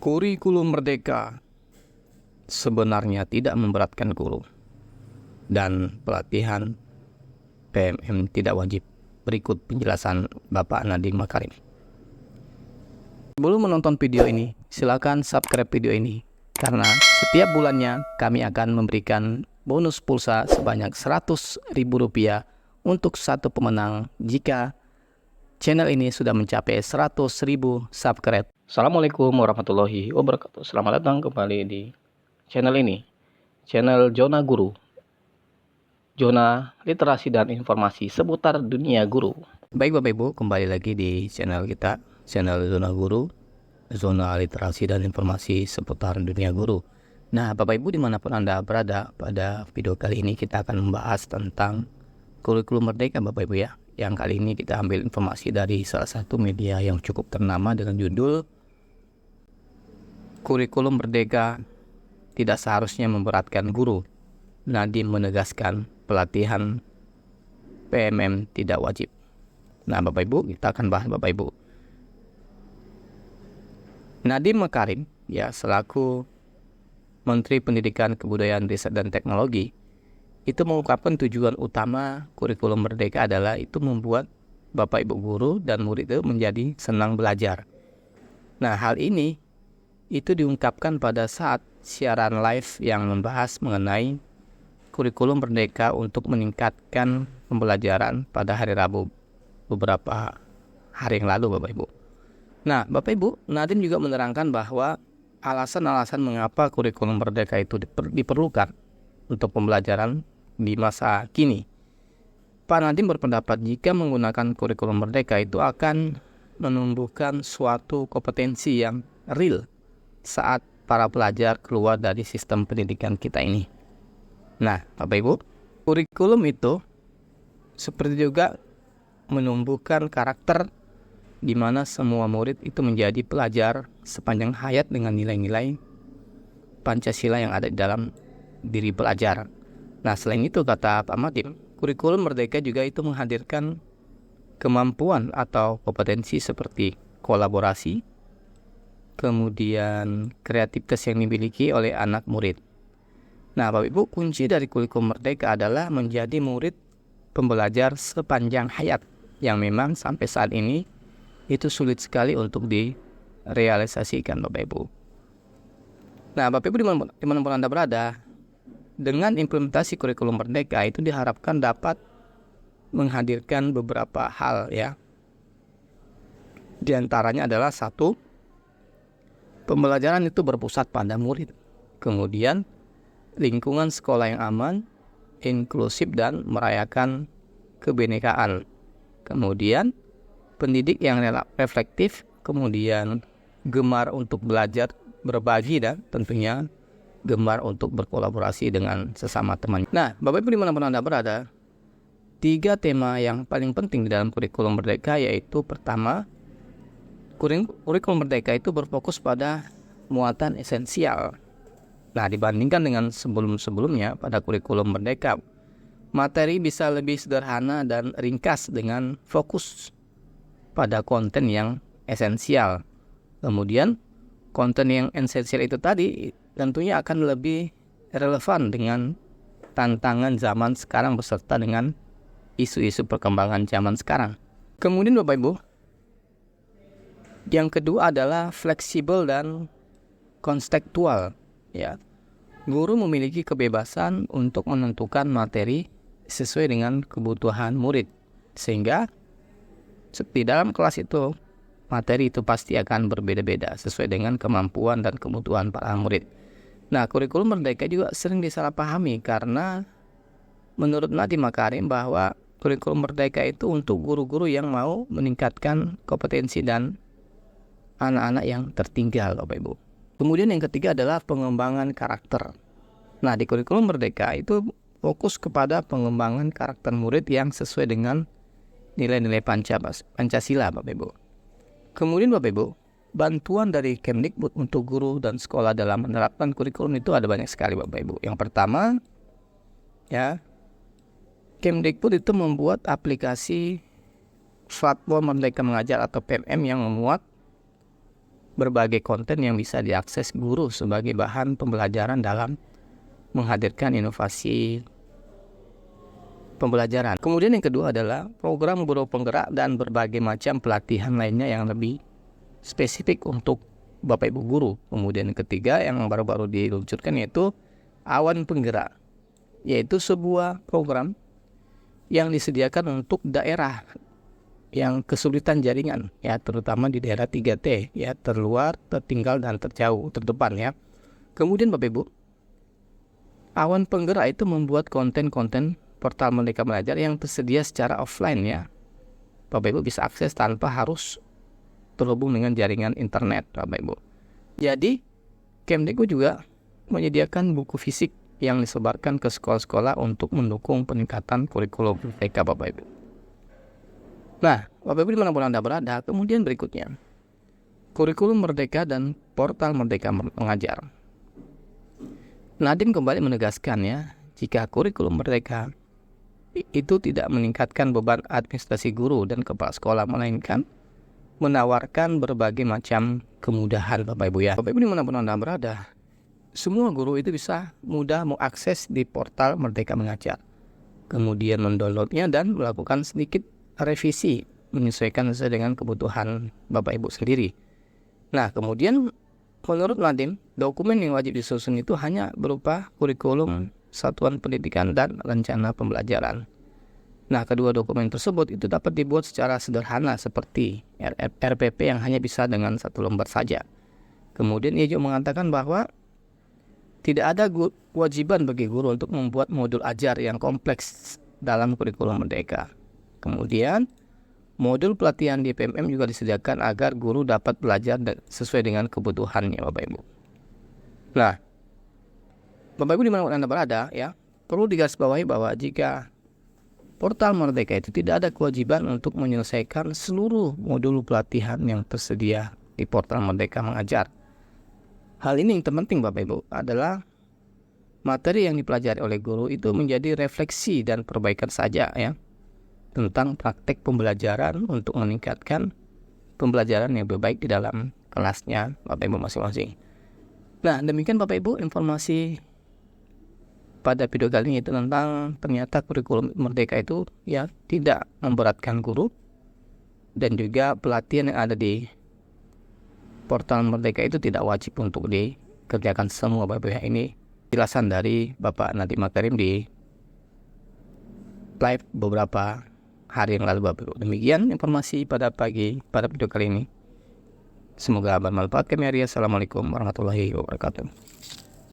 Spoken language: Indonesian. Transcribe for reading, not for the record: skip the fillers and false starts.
Kurikulum Merdeka sebenarnya tidak memberatkan guru dan pelatihan PMM tidak wajib. Berikut penjelasan Bapak Nadiem Makarim. Sebelum menonton video ini, silakan subscribe video ini karena setiap bulannya kami akan memberikan bonus pulsa sebanyak Rp100.000 untuk satu pemenang jika channel ini sudah mencapai 100.000 subscribe. Assalamualaikum warahmatullahi wabarakatuh. Selamat datang kembali di channel ini, channel Zona Guru, zona literasi dan informasi seputar dunia guru. Baik Bapak Ibu, kembali lagi di channel kita, channel Zona Guru, zona literasi dan informasi seputar dunia guru. Nah Bapak Ibu dimanapun Anda berada, pada video kali ini kita akan membahas tentang kurikulum merdeka Bapak Ibu ya. Yang kali ini kita ambil informasi dari salah satu media yang cukup ternama dengan judul Kurikulum Merdeka tidak seharusnya memberatkan guru. Nadiem menegaskan pelatihan PMM tidak wajib. Nah Bapak Ibu, kita akan bahas Bapak Ibu. Nadiem Makarim ya selaku Menteri Pendidikan Kebudayaan Riset dan Teknologi itu mengungkapkan tujuan utama kurikulum merdeka adalah itu membuat Bapak Ibu guru dan murid itu menjadi senang belajar. Nah hal ini itu diungkapkan pada saat siaran live yang membahas mengenai kurikulum merdeka untuk meningkatkan pembelajaran pada hari Rabu beberapa hari yang lalu Bapak Ibu. Nah Bapak Ibu, Nadiem juga menerangkan bahwa alasan-alasan mengapa kurikulum merdeka itu diperlukan untuk pembelajaran di masa kini. Pak Nadiem berpendapat jika menggunakan kurikulum merdeka itu akan menumbuhkan suatu kompetensi yang real saat para pelajar keluar dari sistem pendidikan kita ini. Nah, Bapak Ibu, kurikulum itu seperti juga menumbuhkan karakter di mana semua murid itu menjadi pelajar sepanjang hayat dengan nilai-nilai Pancasila yang ada di dalam diri pelajar. Nah, selain itu kata Pak Nadiem, kurikulum merdeka juga itu menghadirkan kemampuan atau kompetensi seperti kolaborasi, kemudian kreativitas yang dimiliki oleh anak murid. Nah, Bapak Ibu, kunci dari kurikulum merdeka adalah menjadi murid pembelajar sepanjang hayat yang memang sampai saat ini itu sulit sekali untuk direalisasikan Bapak Ibu. Nah, Bapak Ibu dimanapun Anda berada, dengan implementasi kurikulum merdeka itu diharapkan dapat menghadirkan beberapa hal ya. Di antaranya adalah satu, pembelajaran itu berpusat pada murid. Kemudian lingkungan sekolah yang aman, inklusif dan merayakan kebinekaan. Kemudian pendidik yang reflektif, kemudian gemar untuk belajar, berbagi dan tentunya gemar untuk berkolaborasi dengan sesama teman. Nah, Bapak Ibu dimanapun Anda berada, 3 tema yang paling penting di dalam kurikulum merdeka yaitu pertama, kurikulum merdeka itu berfokus pada muatan esensial. Nah, dibandingkan dengan sebelum-sebelumnya pada kurikulum merdeka, materi bisa lebih sederhana dan ringkas dengan fokus pada konten yang esensial. Kemudian, konten yang esensial itu tadi tentunya akan lebih relevan dengan tantangan zaman sekarang beserta dengan isu-isu perkembangan zaman sekarang. Kemudian Bapak Ibu, yang kedua adalah fleksibel dan konstekstual ya. Guru memiliki kebebasan untuk menentukan materi sesuai dengan kebutuhan murid, sehingga di dalam kelas itu materi itu pasti akan berbeda-beda sesuai dengan kemampuan dan kebutuhan para murid. Nah, kurikulum merdeka juga sering disalahpahami karena menurut Nadiem Makarim bahwa kurikulum merdeka itu untuk guru-guru yang mau meningkatkan kompetensi dan anak-anak yang tertinggal Bapak Ibu. Kemudian yang ketiga adalah pengembangan karakter. Nah, di kurikulum merdeka itu fokus kepada pengembangan karakter murid yang sesuai dengan nilai-nilai Pancasila Bapak Ibu. Kemudian Bapak Ibu, bantuan dari Kemdikbud untuk guru dan sekolah dalam menerapkan kurikulum itu ada banyak sekali Bapak Ibu. Yang pertama ya, Kemdikbud itu membuat aplikasi platform Merdeka Mengajar atau PMM yang memuat berbagai konten yang bisa diakses guru sebagai bahan pembelajaran dalam menghadirkan inovasi pembelajaran. Kemudian yang kedua adalah program guru penggerak dan berbagai macam pelatihan lainnya yang lebih spesifik untuk Bapak Ibu guru. Kemudian yang ketiga yang baru-baru diluncurkan yaitu Awan Penggerak, yaitu sebuah program yang disediakan untuk daerah yang kesulitan jaringan, ya, terutama di daerah 3T, ya, terluar, tertinggal, dan terjauh, terdepan, ya. Kemudian Bapak Ibu, Awan Penggerak itu membuat konten-konten portal Merdeka Belajar yang tersedia secara offline, ya. Bapak Ibu bisa akses tanpa harus terhubung dengan jaringan internet, Bapak Ibu. Jadi, Kemdikbud juga menyediakan buku fisik yang disebarkan ke sekolah-sekolah untuk mendukung peningkatan kurikulum Merdeka, Bapak Ibu. Nah, Bapak Ibu dimanapun Anda berada, kemudian berikutnya, kurikulum Merdeka dan portal Merdeka Mengajar. Nadiem kembali menegaskan, ya, jika kurikulum Merdeka itu tidak meningkatkan beban administrasi guru dan kepala sekolah, melainkan menawarkan berbagai macam kemudahan, Bapak Ibu, ya. Bapak Ibu dimanapun Anda berada, semua guru itu bisa mudah mengakses di portal Merdeka Mengajar, kemudian mendownloadnya dan melakukan sedikit revisi menyesuaikan sesuai dengan kebutuhan Bapak Ibu sendiri. Nah, kemudian menurut Nadiem, dokumen yang wajib disusun itu hanya berupa kurikulum satuan pendidikan dan rencana pembelajaran. Nah, kedua dokumen tersebut itu dapat dibuat secara sederhana seperti RPP yang hanya bisa dengan satu lembar saja. Kemudian ia juga mengatakan bahwa tidak ada kewajiban bagi guru untuk membuat modul ajar yang kompleks dalam kurikulum Merdeka. Kemudian, modul pelatihan di PMM juga disediakan agar guru dapat belajar sesuai dengan kebutuhannya, Bapak Ibu. Nah, Bapak Ibu dimanapun Anda berada, ya, perlu digarisbawahi bahwa jika portal Merdeka itu tidak ada kewajiban untuk menyelesaikan seluruh modul pelatihan yang tersedia di portal Merdeka Mengajar. Hal ini yang terpenting, Bapak Ibu, adalah materi yang dipelajari oleh guru itu menjadi refleksi dan perbaikan saja, ya, tentang praktek pembelajaran untuk meningkatkan pembelajaran yang lebih baik di dalam kelasnya Bapak Ibu masing-masing. Nah, demikian Bapak Ibu informasi pada video kali ini itu tentang ternyata kurikulum Merdeka itu, ya, tidak memberatkan guru, dan juga pelatihan yang ada di portal Merdeka itu tidak wajib untuk dikerjakan semua, Bapak Ibu. Ini jelasan dari Bapak Nadiem Makarim di live beberapa hari yang lalu, Bapak Ibu. Demikian informasi pada video kali ini. Semoga bermanfaat. Kami Arya. Assalamualaikum warahmatullahi wabarakatuh.